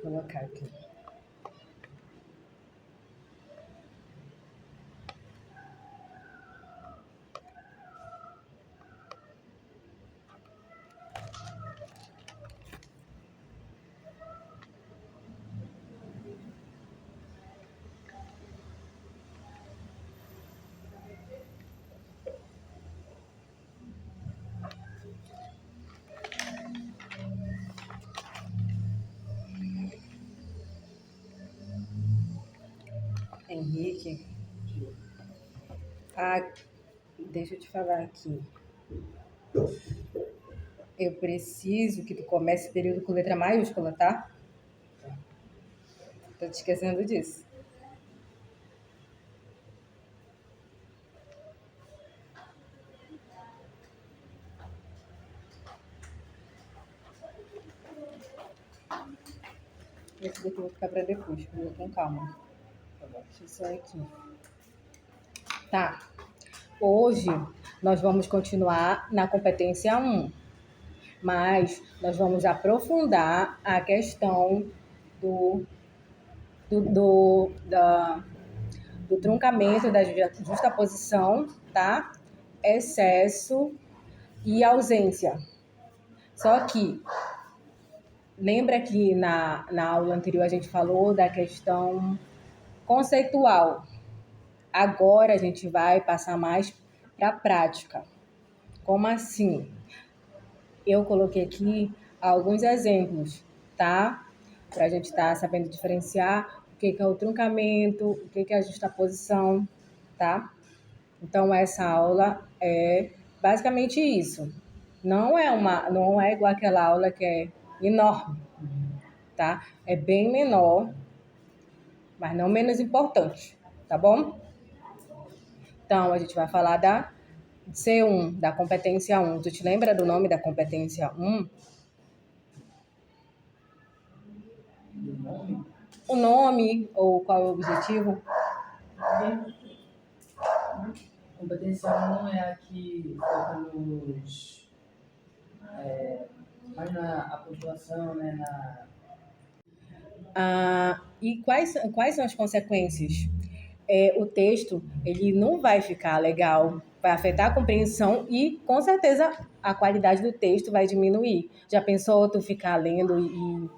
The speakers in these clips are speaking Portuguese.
colocar aqui. Henrique, deixa eu te falar aqui. Eu preciso que tu comece esse período com letra maiúscula, tá? Tô te esquecendo disso. Esse daqui eu vou ficar pra depois, com calma. Deixa eu sair aqui. Tá. Hoje nós vamos continuar na competência 1, mas nós vamos aprofundar a questão do truncamento, da justaposição, tá? Excesso e ausência. Só que, lembra que na aula anterior a gente falou da questão conceitual. Agora a gente vai passar mais para a prática. Como assim? Eu coloquei aqui alguns exemplos, tá? Para a gente estar sabendo diferenciar o que é o truncamento, o que é a justaposição, tá? Então, essa aula é basicamente isso. Não é igual aquela aula que é enorme, tá? É bem menor, mas não menos importante, tá bom? Então, a gente vai falar da C1, da competência 1. Tu te lembra do nome da competência 1? O nome ou qual é o objetivo? Competência 1 é a que foca mais na pontuação, né? E quais são as consequências? O texto ele não vai ficar legal, vai afetar a compreensão e, com certeza, a qualidade do texto vai diminuir. Já pensou tu ficar lendo e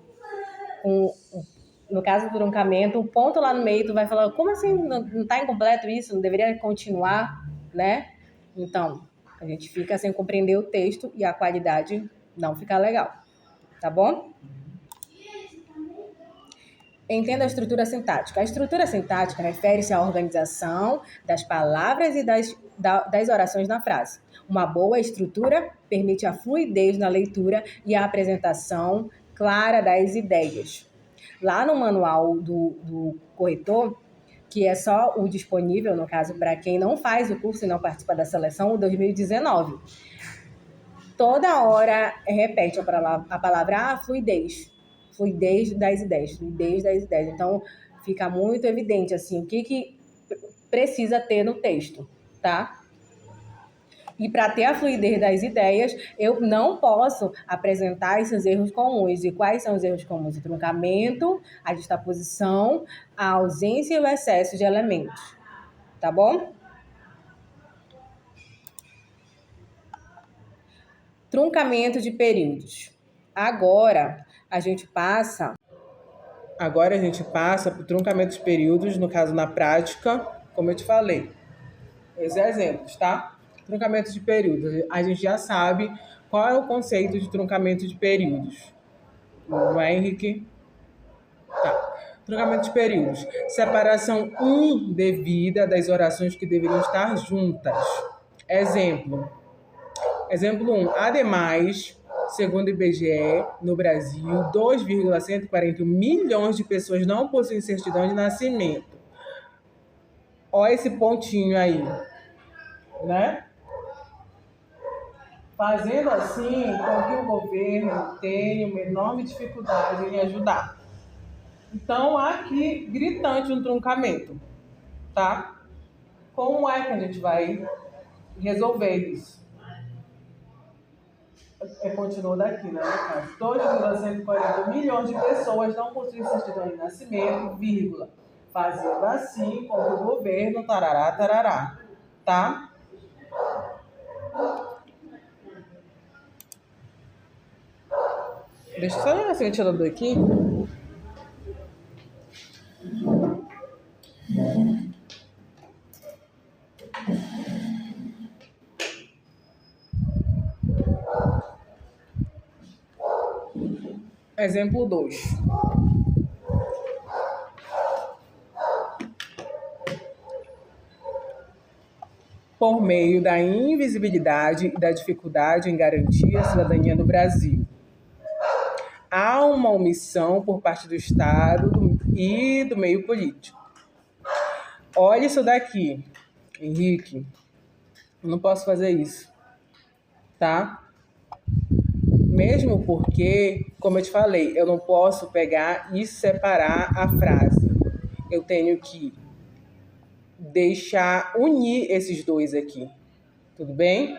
no caso do truncamento, um ponto lá no meio, tu vai falar, como assim não está incompleto isso? Não deveria continuar, né? Então, a gente fica sem compreender o texto e a qualidade não fica legal, tá bom? Entenda a estrutura sintática. A estrutura sintática refere-se à organização das palavras e das orações na frase. Uma boa estrutura permite a fluidez na leitura e a apresentação clara das ideias. Lá no manual do corretor, que é só o disponível, no caso, para quem não faz o curso e não participa da seleção, o 2019, toda hora repete a palavra fluidez. Fluidez das ideias, fluidez das ideias. Então, fica muito evidente, assim, o que precisa ter no texto, tá? E para ter a fluidez das ideias, eu não posso apresentar esses erros comuns. E quais são os erros comuns? O truncamento, a justaposição, a ausência e o excesso de elementos, tá bom? Truncamento de períodos. Agora a gente passa para o truncamento de períodos, no caso, na prática, como eu te falei. Esses exemplos, tá? Truncamento de períodos. A gente já sabe qual é o conceito de truncamento de períodos. Não é, Henrique? Tá. Truncamento de períodos. Separação indevida das orações que deveriam estar juntas. Exemplo 1. Ademais, segundo o IBGE, no Brasil, 2,141 milhões de pessoas não possuem certidão de nascimento. Olha esse pontinho aí, né? Fazendo assim com que o governo tenha uma enorme dificuldade em ajudar. Então, aqui, gritante um truncamento, tá? Como é que a gente vai resolver isso? Continuou daqui, né? No caso, 2,140 milhões de pessoas não possuem certidão de nascimento, vírgula. Fazendo assim com que o governo, tarará, tarará. Tá? Deixa eu só olhar esse ventilador aqui. Exemplo 2. Por meio da invisibilidade e da dificuldade em garantir a cidadania no Brasil, há uma omissão por parte do Estado e do meio político. Olha isso daqui, Henrique. Eu não posso fazer isso, tá? Mesmo porque, como eu te falei, eu não posso pegar e separar a frase. Eu tenho que unir esses dois aqui. Tudo bem?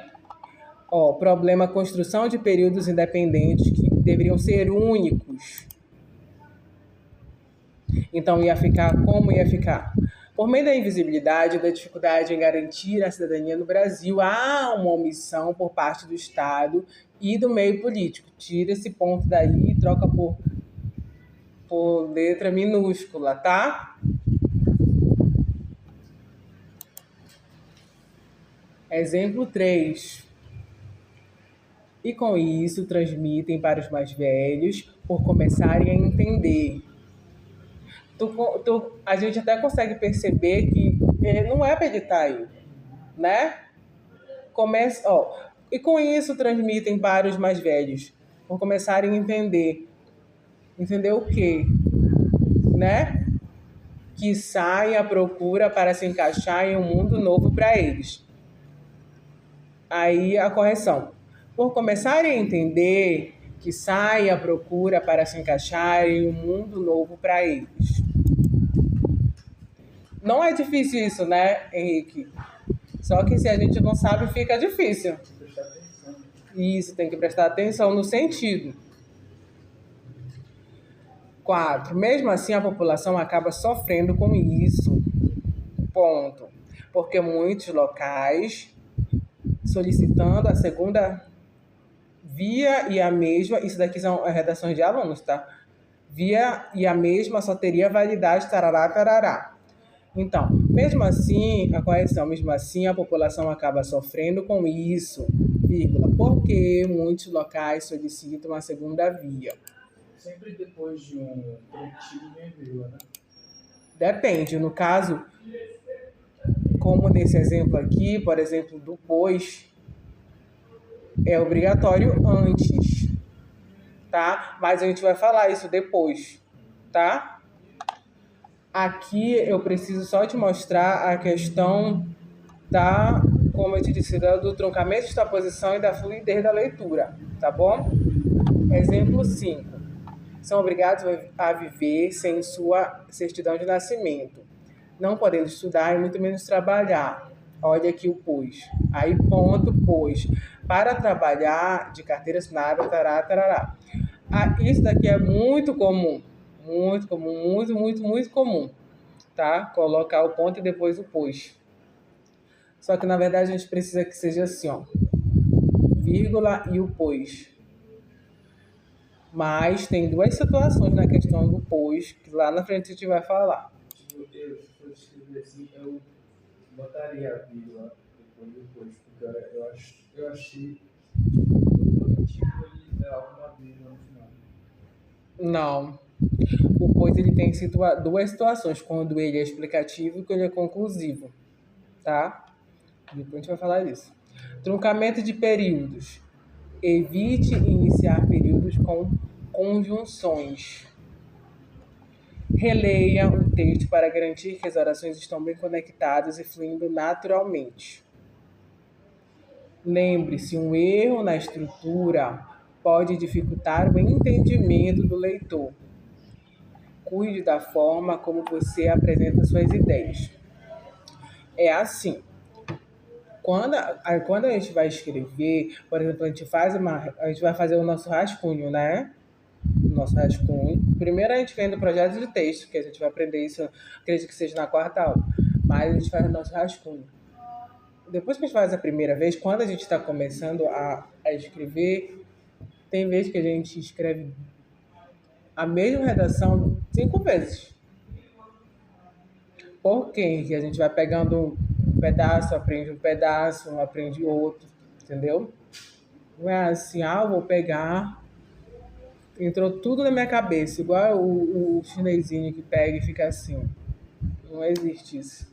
Ó, problema construção de períodos independentes que deveriam ser únicos. Então, ia ficar como ia ficar? Por meio da invisibilidade e da dificuldade em garantir a cidadania no Brasil, há uma omissão por parte do Estado e do meio político. Tira esse ponto daí e troca por letra minúscula, tá? Exemplo 3. E com isso transmitem para os mais velhos por começarem a entender. A gente até consegue perceber que não é para editar aí, né? E com isso transmitem para os mais velhos por começarem a entender. Entender o quê? Né? Que saem à procura para se encaixar em um mundo novo para eles. Aí a correção. Por começarem a entender que saem à procura para se encaixar em um mundo novo para eles. Não é difícil isso, né, Henrique? Só que se a gente não sabe, fica difícil. Isso, tem que prestar atenção no sentido. 4. Mesmo assim, a população acaba sofrendo com isso. Ponto. Porque muitos locais solicitando a segunda via e a mesma, isso daqui são redações de alunos, tá? Via e a mesma só teria validade, tarará, tarará. Então, mesmo assim, a correção, mesmo assim, a população acaba sofrendo com isso, vírgula, porque muitos locais solicitam a segunda via. Sempre depois de um preenchido vem vírgula, né? Depende, no caso, como nesse exemplo aqui, por exemplo, do pois, é obrigatório antes, tá? Mas a gente vai falar isso depois, tá? Aqui eu preciso só te mostrar a questão da, como eu te disse, do truncamento da posição e da fluidez da leitura, tá bom? Exemplo 5. São obrigados a viver sem sua certidão de nascimento, não podendo estudar e muito menos trabalhar. Olha aqui o pois. Aí ponto, pois. Para trabalhar de carteira assinada, tará, tarará. Isso daqui é muito comum. Muito comum, muito comum, tá? Colocar o ponto e depois o pois. Só que, na verdade, a gente precisa que seja assim, ó. Vírgula e o pois. Mas tem duas situações na questão do pois, que lá na frente a gente vai falar. Se for escrever assim, eu botaria a vírgula depois do pois, porque eu achei que o coletivo ele é alguma vírgula no final. Não. O pois ele tem duas situações, quando ele é explicativo e quando ele é conclusivo, tá? Depois a gente vai falar disso. Truncamento de períodos. Evite iniciar períodos com conjunções. Releia o texto para garantir que as orações estão bem conectadas e fluindo naturalmente. Lembre-se, um erro na estrutura pode dificultar o entendimento do leitor. Cuide da forma como você apresenta suas ideias. É assim. Quando a gente vai escrever, por exemplo, a gente vai fazer o nosso rascunho, né? O nosso rascunho. Primeiro a gente vem do projeto de texto, que a gente vai aprender isso, acredito que seja na quarta aula. Mas a gente faz o nosso rascunho. Depois que a gente faz a primeira vez, quando a gente está começando a escrever, tem vezes que a gente escreve a mesma redação 5 vezes. Por quê? Que a gente vai pegando um pedaço, aprende outro, entendeu? Não é assim, vou pegar, entrou tudo na minha cabeça, igual o chinesinho que pega e fica assim. Não existe isso.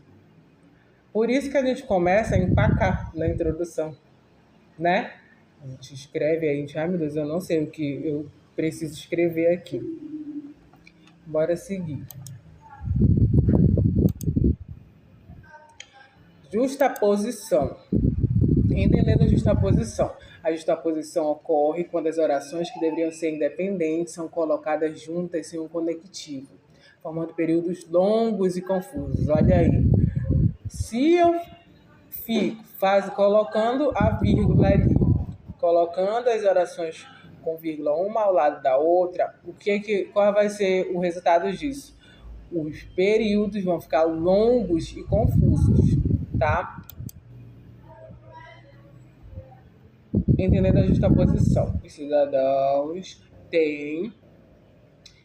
Por isso que a gente começa a empacar na introdução, né? A gente escreve, a gente, meu Deus, eu não sei o que eu preciso escrever aqui. Bora seguir. Justaposição. Entendendo a justaposição. A justaposição ocorre quando as orações que deveriam ser independentes são colocadas juntas sem um conectivo, formando períodos longos e confusos. Olha aí. Se eu fico colocando a vírgula ali, colocando as orações com vírgula uma ao lado da outra, qual vai ser o resultado disso? Os períodos vão ficar longos e confusos, tá? Entendendo a justaposição, os cidadãos têm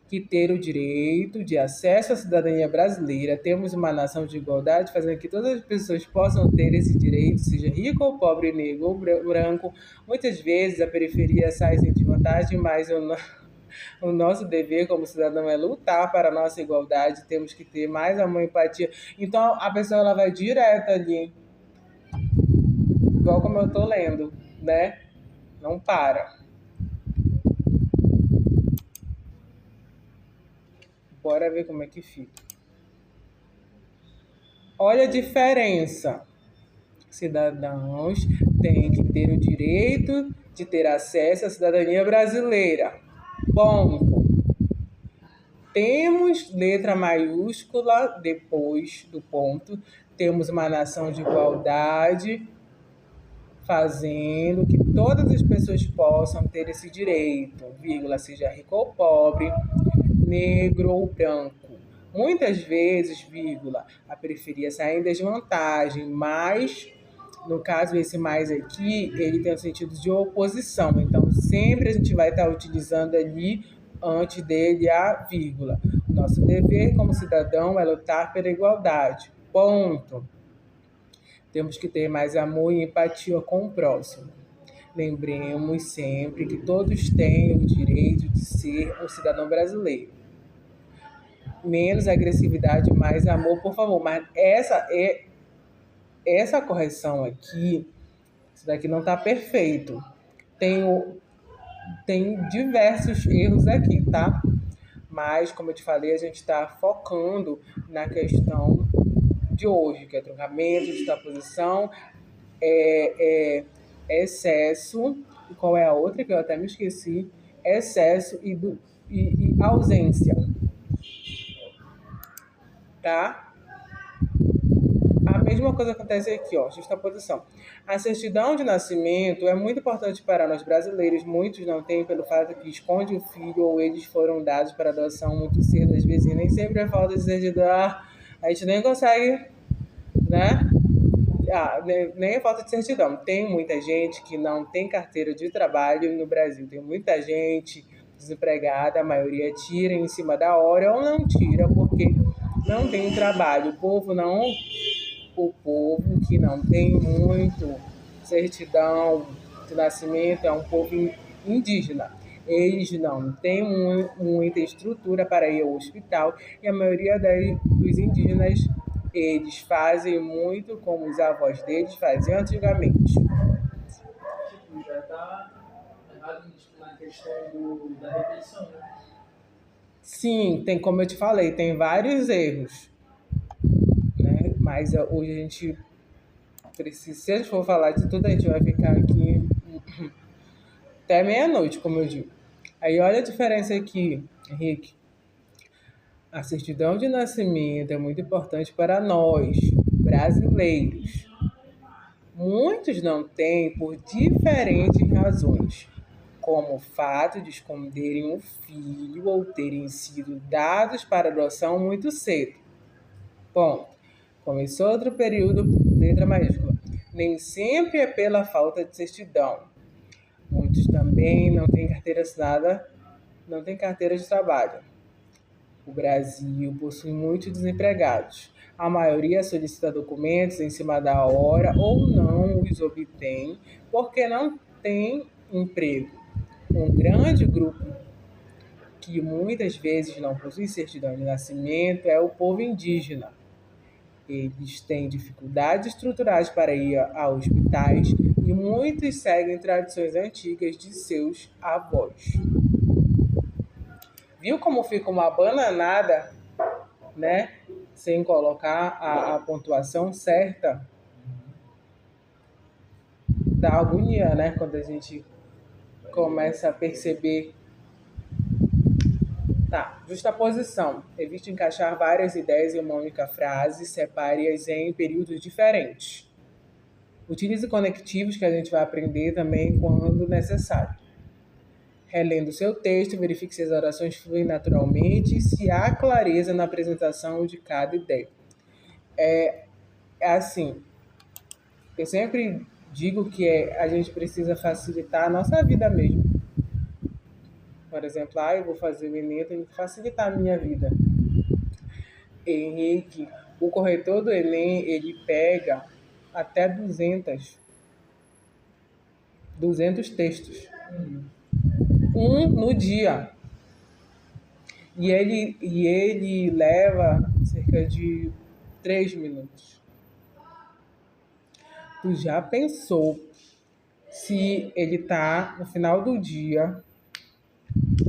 que ter o direito de acesso à cidadania brasileira. Temos uma nação de igualdade, fazendo que todas as pessoas possam ter esse direito, seja rico ou pobre, negro ou branco. Muitas vezes a periferia sai sem desvantagem, mas o nosso dever como cidadão é lutar para a nossa igualdade. Temos que ter mais amor e empatia. Então a pessoa ela vai direto ali, igual como eu estou lendo, né? Não para. Bora ver como é que fica. Olha a diferença. Cidadãos têm que ter o direito de ter acesso à cidadania brasileira. Ponto. Temos letra maiúscula depois do ponto. Temos uma nação de igualdade, fazendo que todas as pessoas possam ter esse direito, vírgula, seja rico ou pobre, negro ou branco. Muitas vezes, vírgula, a periferia sai em desvantagem, mas, no caso, esse mais aqui, ele tem o sentido de oposição. Então, sempre a gente vai estar utilizando ali, antes dele, a vírgula. O nosso dever como cidadão é lutar pela igualdade. Ponto. Temos que ter mais amor e empatia com o próximo. Lembremos sempre que todos têm o direito de ser um cidadão brasileiro. Menos agressividade, mais amor, por favor. Mas essa correção aqui, isso daqui não está perfeito. Tem diversos erros aqui, tá? Mas, como eu te falei, a gente está focando na questão de hoje, que é truncamento, justaposição, excesso, e qual é a outra que eu até me esqueci? Excesso e ausência. Tá? A mesma coisa acontece aqui, ó, justaposição. A certidão de nascimento é muito importante para nós brasileiros. Muitos não têm pelo fato que esconde o filho ou eles foram dados para adoção muito cedo, às vezes nem sempre é falta de certidão. A gente nem consegue, né? Nem é falta de certidão. Tem muita gente que não tem carteira de trabalho no Brasil. Tem muita gente desempregada, a maioria tira em cima da hora ou não tira porque não tem trabalho. O povo que não tem muito certidão de nascimento é um povo indígena. Eles não têm muita estrutura para ir ao hospital e a maioria dos indígenas, eles fazem muito como os avós deles faziam antigamente. Já está errado na questão da repetição, né? Sim, tem, como eu te falei, tem vários erros, né? Mas hoje a gente precisa, se a gente for falar de tudo, a gente vai ficar aqui até meia-noite, como eu digo. Aí olha a diferença aqui, Henrique. A certidão de nascimento é muito importante para nós, brasileiros. Muitos não têm por diferentes razões, como o fato de esconderem um filho ou terem sido dados para adoção muito cedo. Ponto. Começou outro período, letra maiúscula. Nem sempre é pela falta de certidão. Muitos também não têm carteira assinada, não têm carteira de trabalho. O Brasil possui muitos desempregados. A maioria solicita documentos em cima da hora ou não os obtém porque não tem emprego. Um grande grupo que muitas vezes não possui certidão de nascimento é o povo indígena. Eles têm dificuldades estruturais para ir a hospitais e muitos seguem tradições antigas de seus avós. Viu como fica uma bananada, né? Sem colocar a pontuação certa? Dá agonia, né? Quando a gente começa a perceber. Tá, justaposição. Evite encaixar várias ideias em uma única frase, separe-as em períodos diferentes. Utilize conectivos que a gente vai aprender também quando necessário. Relendo seu texto, verifique se as orações fluem naturalmente e se há clareza na apresentação de cada ideia. É assim, eu sempre digo que a gente precisa facilitar a nossa vida mesmo. Por exemplo, eu vou fazer o Enem, eu tenho que facilitar a minha vida. Henrique, o corretor do Enem, ele pega até 200 textos. Um no dia. E ele leva cerca de 3 minutos. Tu já pensou se ele tá no final do dia?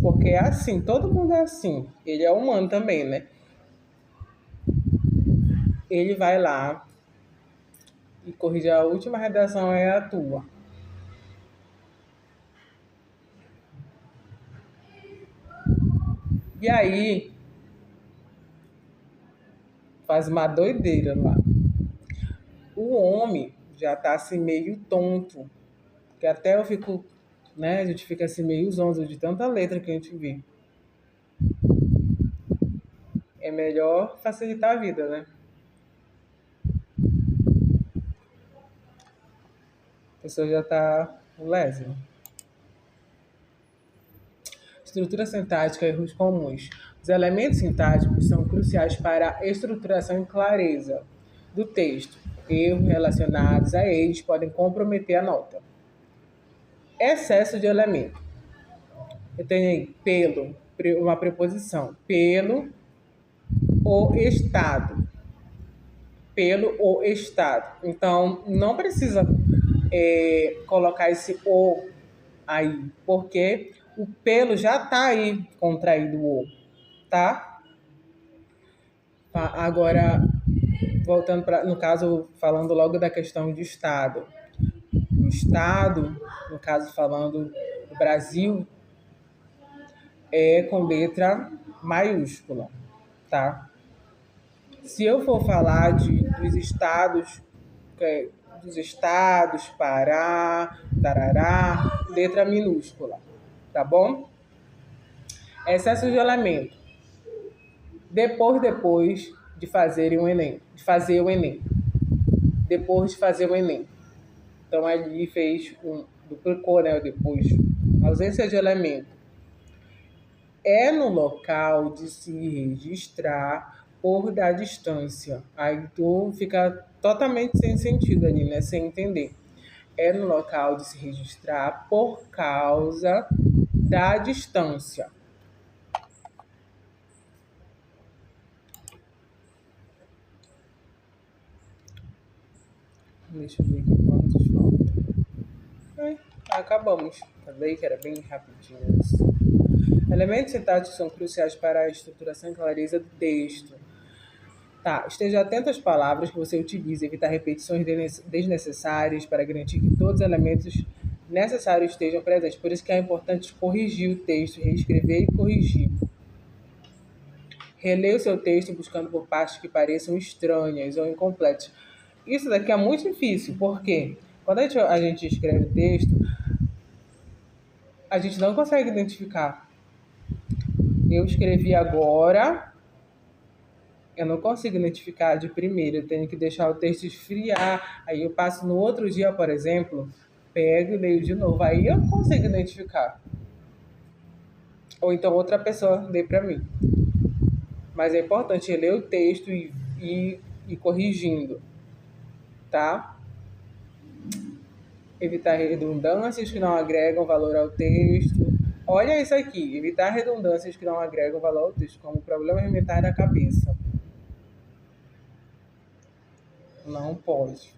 Porque é assim, todo mundo é assim. Ele é humano também, né? Ele vai lá e corrige a última redação, é a tua. E aí, faz uma doideira lá. O homem já tá assim meio tonto. Que até eu fico, né? A gente fica assim meio zonzo de tanta letra que a gente vê. É melhor facilitar a vida, né? A pessoa já tá lésima. Estrutura sintática e erros comuns. Os elementos sintáticos são cruciais para a estruturação e clareza do texto. Erros relacionados a eles podem comprometer a nota. Excesso de elemento. Eu tenho aí pelo, uma preposição. Pelo o estado. Pelo o estado. Então, não precisa colocar esse o aí, porque o pelo já está aí contraído o, tá? Agora, voltando para, no caso, falando logo da questão de estado. O estado, no caso, falando do Brasil, é com letra maiúscula, tá? Se eu for falar dos estados, Pará, Tarará, letra minúscula, tá bom? Excesso de elemento. Depois de fazer o Enem. Depois de fazer o Enem. Então, ele fez duplicou, né, depois. Ausência de elemento. É no local de se registrar por da distância. Aí tu fica totalmente sem sentido ali, né? Sem entender. É no local de se registrar por causa da distância. Deixa eu ver aqui quantos faltam. Acabamos. Falei que era bem rapidinho isso. Elementos sintáticos são cruciais para a estruturação e clareza do texto. Tá, esteja atento às palavras que você utiliza, evitar repetições desnecessárias para garantir que todos os elementos necessários estejam presentes. Por isso que é importante corrigir o texto, reescrever e corrigir. Releia o seu texto buscando por partes que pareçam estranhas ou incompletas. Isso daqui é muito difícil, por quê? Quando a gente escreve texto, a gente não consegue identificar. Eu escrevi agora, eu não consigo identificar de primeira, eu tenho que deixar o texto esfriar. Aí eu passo no outro dia, por exemplo, pego e leio de novo. Aí eu consigo identificar. Ou então outra pessoa lê para mim. Mas é importante ler o texto e ir corrigindo, tá? Evitar redundâncias que não agregam valor ao texto. Olha isso aqui, evitar redundâncias que não agregam valor ao texto, como problema alimentar da cabeça. Não pode.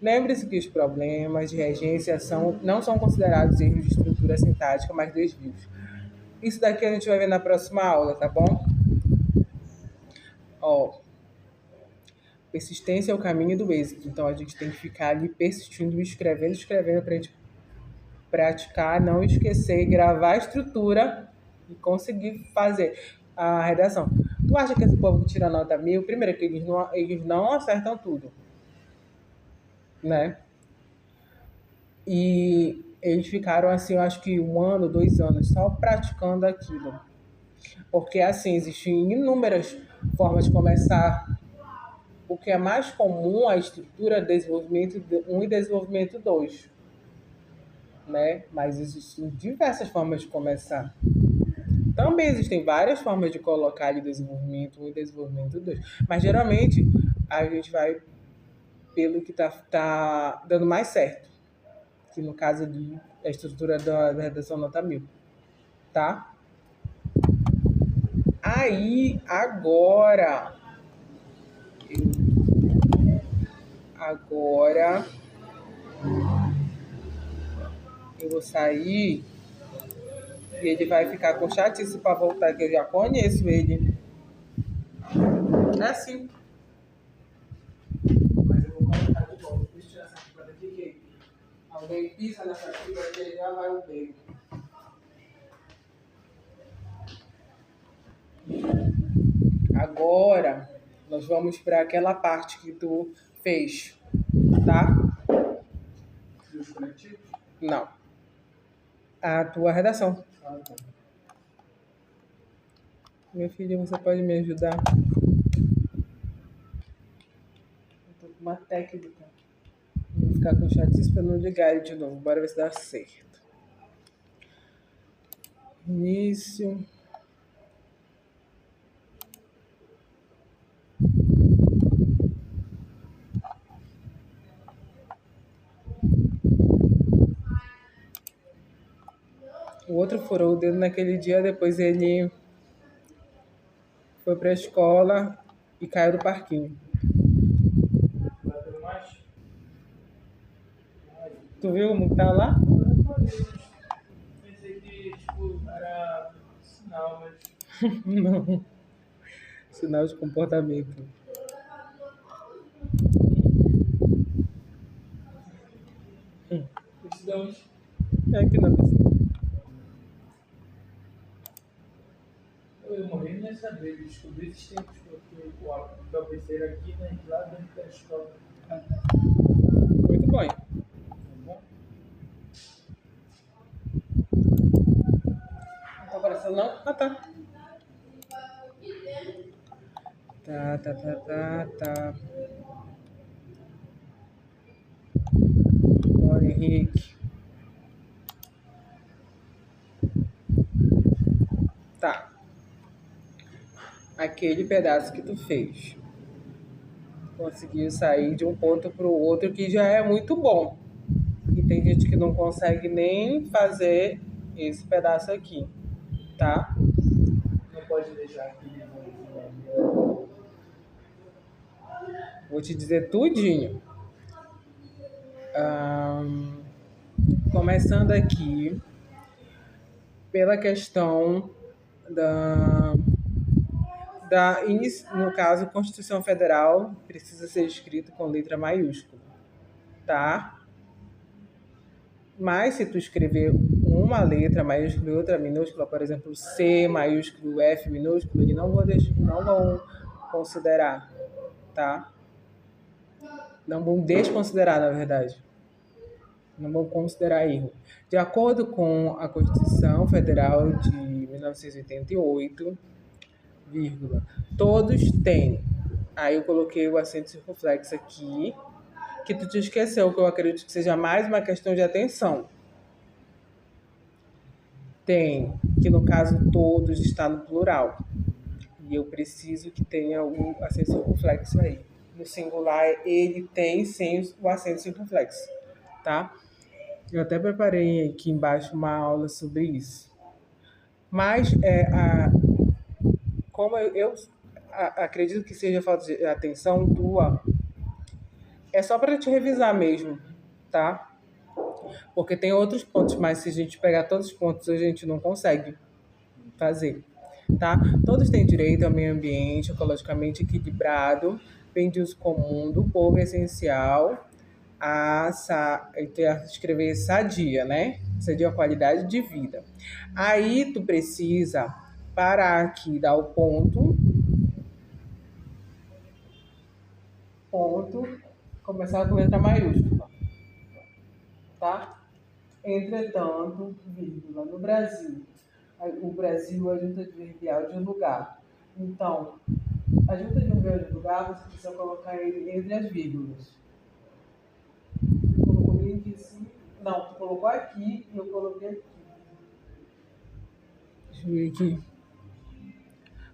Lembre-se que os problemas de regência não são considerados erros de estrutura sintática, mas desvios. Isso daqui a gente vai ver na próxima aula, tá bom? Ó, persistência é o caminho do êxito. Então a gente tem que ficar ali persistindo, escrevendo para a gente praticar, não esquecer, gravar a estrutura e conseguir fazer a redação. Tu acha que esse povo que tira nota 1000, primeiro que eles não acertam tudo, né? E eles ficaram assim, eu acho que 1 ano, 2 anos, só praticando aquilo. Porque assim, existem inúmeras formas de começar. O que é mais comum a estrutura desenvolvimento 1 e desenvolvimento 2, né? Mas existem diversas formas de começar. Também existem várias formas de colocar ali desenvolvimento 1 e desenvolvimento 2. Mas geralmente a gente vai pelo que tá dando mais certo. Que no caso ali, a estrutura da redação nota 1000. Tá? Aí, agora eu vou sair e ele vai ficar com chatice para voltar, que eu já conheço ele. É assim. Mas eu vou colocar de volta. Deixa eu tirar essa fibra daqui, que alguém pisa nessa fibra que já vai o dedo. Agora, nós vamos para aquela parte que tu fez, tá? Dos coletivos? Não. A tua redação. Ah, tá. Meu filho, você pode me ajudar? Eu tô com uma técnica. Vou ficar com chatice para não ligar ele de novo. Bora ver se dá certo. Início. O outro furou o dedo naquele dia, depois ele foi para a escola e caiu do parquinho. Bateu mais? Tu viu como tá lá? Pensei que, tipo, era sinal, mas... Não. Sinal de comportamento. Precisamos... É aqui na piscina. Eu morri nem saber, descobri esses tempos porque o cabeceiro aqui, né, lá dentro da escola. Muito bom. Tá bom? Não tá aparecendo não? Ah, tá. Tá. Bora, Henrique. Tá. Aquele pedaço que tu fez. Conseguiu sair de um ponto para o outro, que já é muito bom. E tem gente que não consegue nem fazer esse pedaço aqui, tá? Não pode deixar aqui. Vou te dizer tudinho. Começando aqui pela questão no caso, Constituição Federal precisa ser escrito com letra maiúscula, tá? Mas se tu escrever uma letra maiúscula e outra minúscula, por exemplo, C maiúsculo, F minúsculo, eles não vão considerar, tá? Não vão desconsiderar, na verdade. Não vão considerar erro. De acordo com a Constituição Federal de 1988, vírgula, todos têm. Aí eu coloquei o acento circunflexo aqui, que tu te esqueceu, que eu acredito que seja mais uma questão de atenção. Tem, que no caso todos está no plural. E eu preciso que tenha o acento circunflexo aí. No singular, ele tem sem o acento circunflexo, tá? Eu até preparei aqui embaixo uma aula sobre isso. Mas, como eu acredito que seja falta de atenção tua, é só para te revisar mesmo, tá? Porque tem outros pontos, mas se a gente pegar todos os pontos, a gente não consegue fazer, tá? Todos têm direito ao meio ambiente ecologicamente equilibrado, bem de uso comum do povo essencial, escrever sadia, né? Sadia qualidade de vida. Aí tu precisa parar aqui, dar o ponto, começar com letra maiúscula, tá? Entretanto, vírgula, no Brasil, o Brasil é a junta adverbial de lugar. Então, a junta adverbial de lugar, você precisa colocar ele entre as vírgulas. Colocou bem aqui assim. Não, tu colocou aqui e eu coloquei aqui. Deixa eu ver aqui.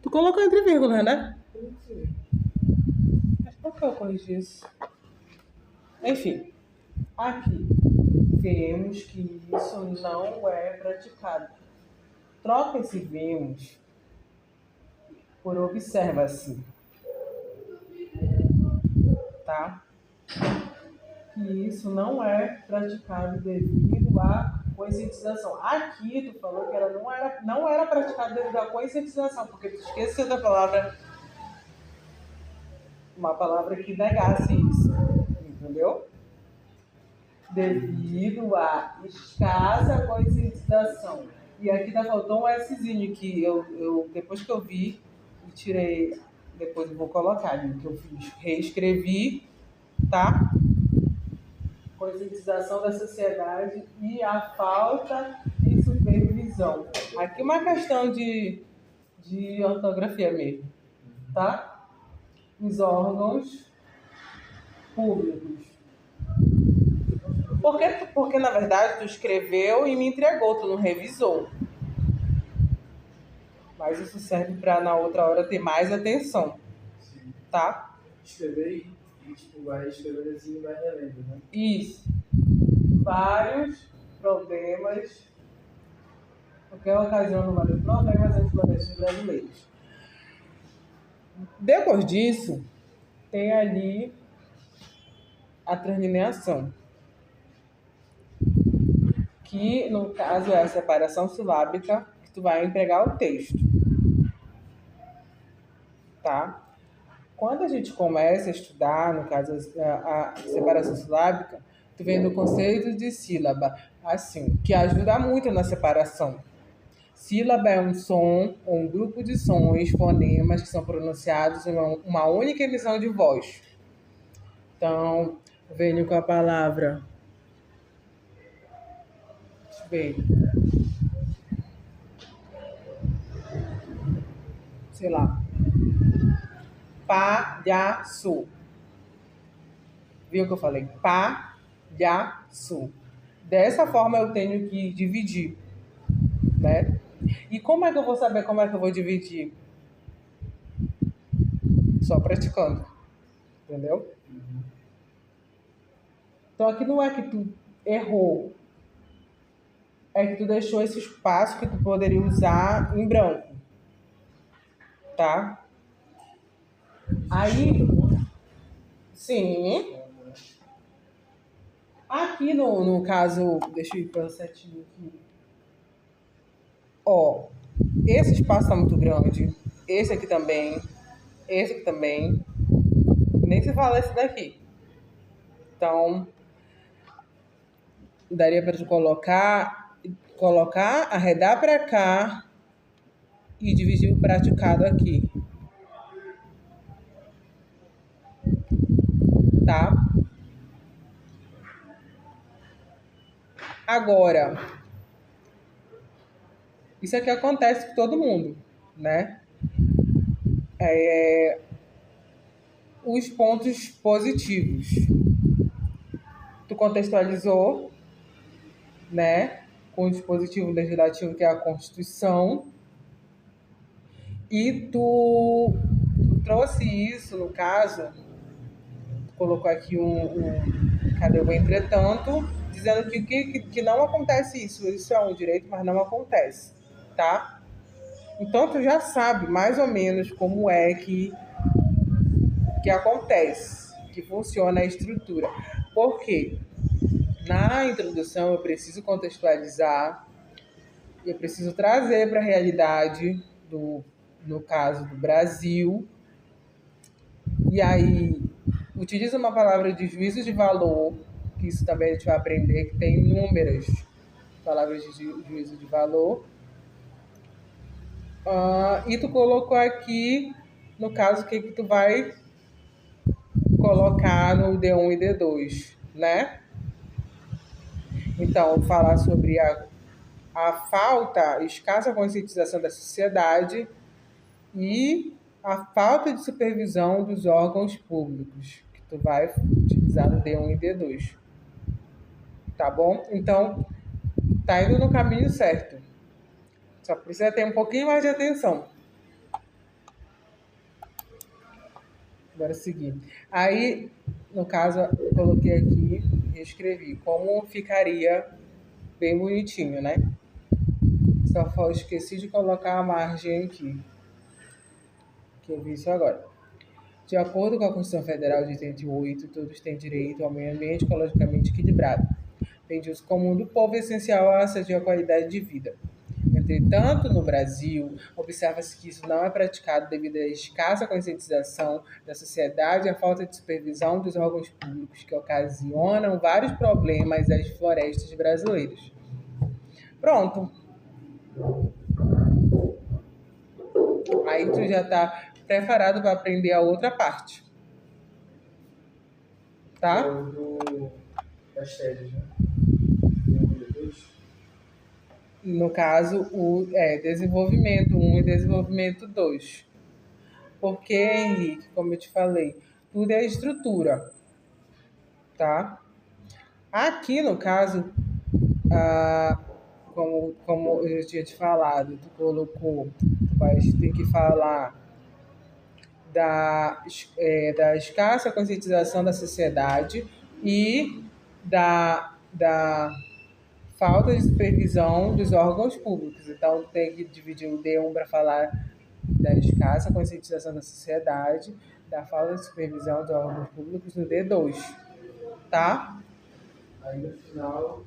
Tu colocou entre vírgulas, né? Mas por que eu corrigi isso? Enfim, aqui vemos que isso não é praticado. Troca esse vemos por observa-se, tá? Que isso não é praticado devido à conscientização. Aqui tu falou que não era praticado devido à conscientização, porque tu esqueceu da palavra, uma palavra que negasse isso, entendeu? Devido à escassa conscientização. E aqui tá faltando um Szinho que eu depois que eu vi e tirei, depois eu vou colocar ali, que eu fiz, reescrevi, tá? Conscientização da sociedade e a falta de supervisão. Aqui uma questão de ortografia mesmo, tá? Os órgãos públicos. Porque na verdade tu escreveu e me entregou, tu não revisou. Mas isso serve para na outra hora ter mais atenção, tá? Escrever e tipo, vai escrever assim e vai relendo, né? Isso. Vários problemas, porque ocasionam vários problemas entre florestas brasileiros. Depois disso, tem ali a translineação, que no caso é a separação silábica que tu vai empregar o texto, tá? Quando a gente começa a estudar, no caso a separação silábica, tu vem no conceito de sílaba, assim, que ajuda muito na separação. Sílaba é um som ou um grupo de sons, fonemas que são pronunciados em uma única emissão de voz. Então, venho com a palavra. Deixa eu ver. Sei lá. Palhaço. Viu o que eu falei? Palhaço. Dessa forma eu tenho que dividir, né? E como é que eu vou saber como é que eu vou dividir? Só praticando. Entendeu? Então aqui não é que tu errou. É que tu deixou esse espaço que tu poderia usar em branco. Tá? Aí, sim. Aqui no caso, deixa eu ir para o setinho aqui. Ó, esse espaço tá muito grande. Esse aqui também. Esse aqui também. Nem se fala esse daqui. Então, daria para tu colocar, arredar para cá e dividir o praticado aqui. Tá? Agora, isso aqui acontece com todo mundo, né? Os pontos positivos. Tu contextualizou, né? Com o dispositivo legislativo que é a Constituição. E tu trouxe isso, no caso, colocou aqui cadê o entretanto, dizendo que não acontece isso é um direito, mas não acontece, tá? Então tu já sabe mais ou menos como é que acontece, que funciona a estrutura. Por quê? Na introdução eu preciso contextualizar, eu preciso trazer para a realidade no caso do Brasil, e aí utiliza uma palavra de juízo de valor, que isso também a gente vai aprender, que tem inúmeras palavras de juízo de valor. E tu colocou aqui, no caso, o que tu vai colocar no D1 e D2, né? Então, falar sobre a falta, a escassa conscientização da sociedade e a falta de supervisão dos órgãos públicos, que tu vai utilizar no D1 e D2. Tá bom? Então, tá indo no caminho certo. Só precisa ter um pouquinho mais de atenção. Bora seguir. Aí, no caso, eu coloquei aqui e escrevi como ficaria bem bonitinho, né? Só esqueci de colocar a margem aqui, que eu vi isso agora. De acordo com a Constituição Federal de 88, todos têm direito ao meio ambiente ecologicamente equilibrado, bem de uso comum do povo, essencial à sadia qualidade de vida. Entretanto, no Brasil, observa-se que isso não é praticado devido à escassa conscientização da sociedade e à falta de supervisão dos órgãos públicos, que ocasionam vários problemas às florestas brasileiras. Pronto. Aí tu já está preparado para aprender a outra parte. Tá? Das teses, né? No caso, o desenvolvimento 1 e desenvolvimento 2. Porque, Henrique, como eu te falei, tudo é estrutura, tá? Aqui, no caso, como eu tinha te falado, tu colocou, tu vai ter que falar da escassa conscientização da sociedade e da falta de supervisão dos órgãos públicos. Então, tem que dividir o D1 para falar da escassa conscientização da sociedade, da falta de supervisão dos órgãos públicos no D2, tá? Aí, no final,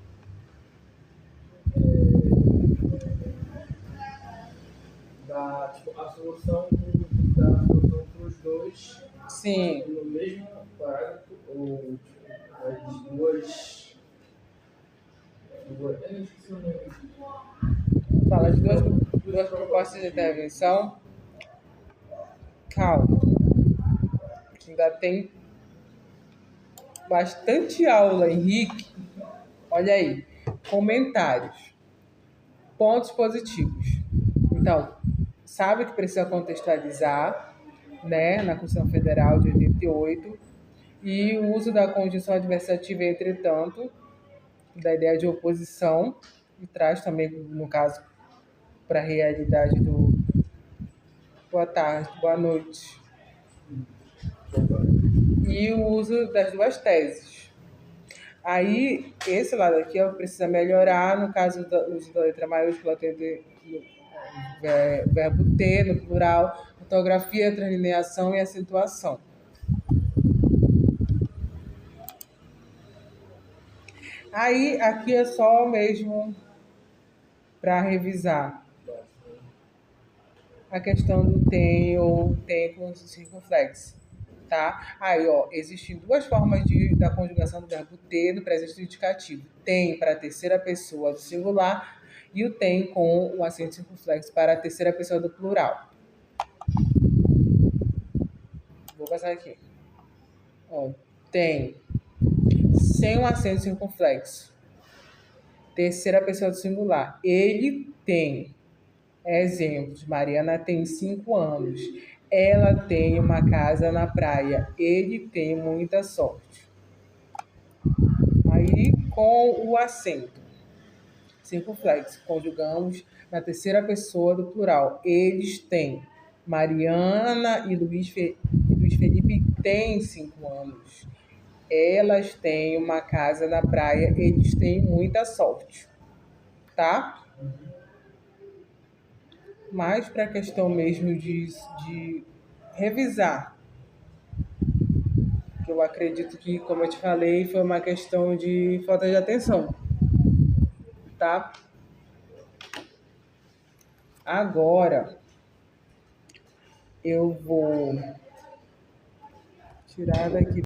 a solução para os dois. Sim. No mesmo parágrafo, ou as duas. Eu esqueci o nome. Fala de duas propostas de intervenção. Calma. Ainda tem bastante aula, Henrique. Olha aí. Comentários. Pontos positivos. Então, sabe que precisa contextualizar, né, na Constituição Federal de 88, e o uso da conjunção adversativa, entretanto, da ideia de oposição, e traz também, no caso, para a realidade do boa tarde, boa noite, e o uso das duas teses. Aí, esse lado aqui precisa melhorar, no caso do uso da letra maiúscula, verbo ter, no plural, ortografia, translineação e acentuação. Aí, aqui é só mesmo para revisar a questão do tem ou tem com circunflexo, tá? Aí, ó, existem duas formas da conjugação do verbo ter no presente indicativo. Tem para a terceira pessoa do singular e o tem com o acento circunflexo para a terceira pessoa do plural. Vou passar aqui. Ó, tem sem um acento circunflexo. Terceira pessoa do singular. Ele tem. Exemplos. Mariana tem 5 anos. Ela tem uma casa na praia. Ele tem muita sorte. Aí, com o acento. Circunflexo. Conjugamos na terceira pessoa do plural. Eles têm. Mariana e Luiz Felipe têm 5 anos. Elas têm uma casa na praia. Eles têm muita sorte. Tá? Mais para a questão mesmo de revisar. Que eu acredito que, como eu te falei, foi uma questão de falta de atenção. Tá? Agora, eu vou tirar daqui